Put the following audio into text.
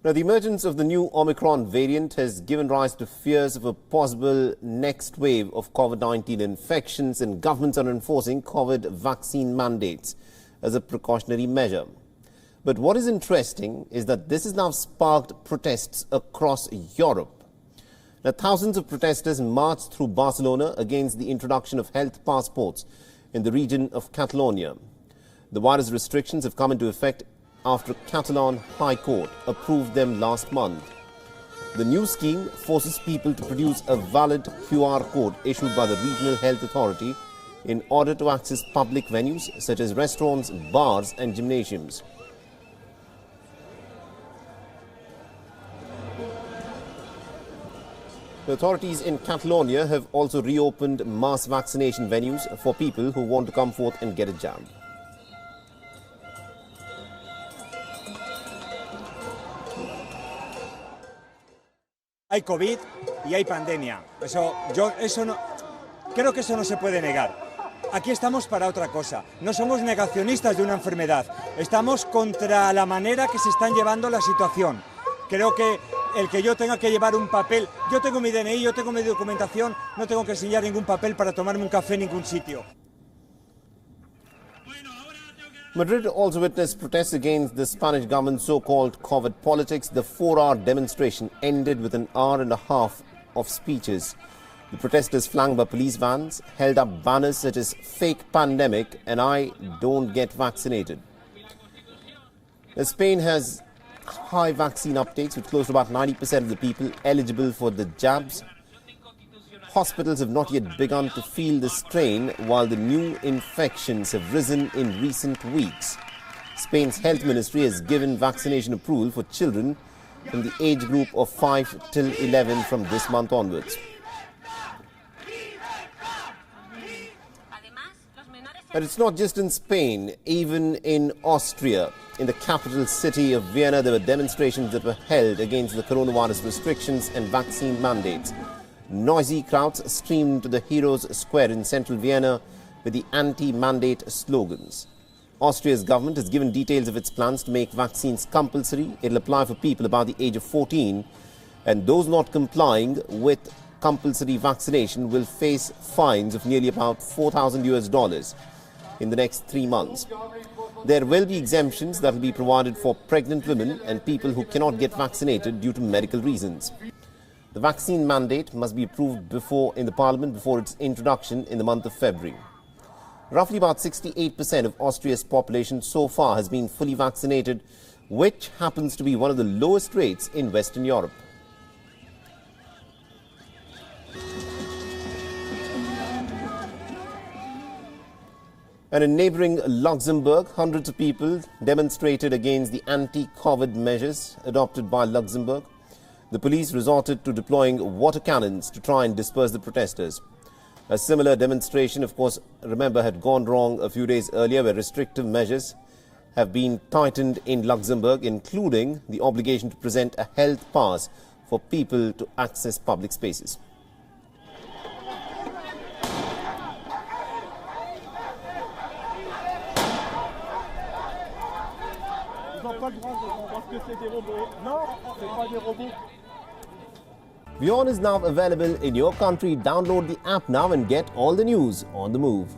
Now, the emergence of the new Omicron variant has given rise to fears of a possible next wave of Covid-19 infections, and governments are enforcing Covid vaccine mandates as a precautionary measure. But what is interesting is that this has now sparked protests across Europe. Now, thousands of protesters marched through Barcelona against the introduction of health passports in the region of Catalonia. The virus restrictions have come into effect after Catalan High Court approved them last month. The new scheme forces people to produce a valid QR code issued by the regional health authority in order to access public venues such as restaurants, bars and gymnasiums. The authorities in Catalonia have also reopened mass vaccination venues for people who want to come forth and get a jab. Hay COVID y hay pandemia. Creo que eso no se puede negar. Aquí estamos para otra cosa. No somos negacionistas de una enfermedad. Estamos contra la manera que se están llevando la situación. Creo que el que yo tenga que llevar un papel, yo tengo mi DNI, yo tengo mi documentación, no tengo que enseñar ningún papel para tomarme un café en ningún sitio. Madrid also witnessed protests against the Spanish government's so-called COVID politics. The 4-hour demonstration ended with an hour and a half of speeches. The protesters, flanked by police vans, held up banners such as "Fake Pandemic" and "I Don't Get Vaccinated." Spain has high vaccine uptakes, with close to about 90% of the people eligible for the jabs. Hospitals have not yet begun to feel the strain, while the new infections have risen in recent weeks. Spain's health ministry has given vaccination approval for children from the age group of 5 till 11 from this month onwards. But it's not just in Spain. Even in Austria, in the capital city of Vienna, there were demonstrations that were held against the coronavirus restrictions and vaccine mandates. Noisy crowds streamed to the Heroes Square in central Vienna with the anti-mandate slogans. Austria's government has given details of its plans to make vaccines compulsory. It will apply for people about the age of 14, and those not complying with compulsory vaccination will face fines of nearly about $4,000 in the next 3 months. There will be exemptions that will be provided for pregnant women and people who cannot get vaccinated due to medical reasons. The vaccine mandate must be approved in the Parliament before its introduction in the month of February. Roughly about 68% of Austria's population so far has been fully vaccinated, which happens to be one of the lowest rates in Western Europe. And in neighbouring Luxembourg, hundreds of people demonstrated against the anti-COVID measures adopted by Luxembourg. The police resorted to deploying water cannons to try and disperse the protesters. A similar demonstration, of course, remember, had gone wrong a few days earlier, where restrictive measures have been tightened in Luxembourg, including the obligation to present a health pass for people to access public spaces. WION is now available in your country. Download the app now and get all the news on the move.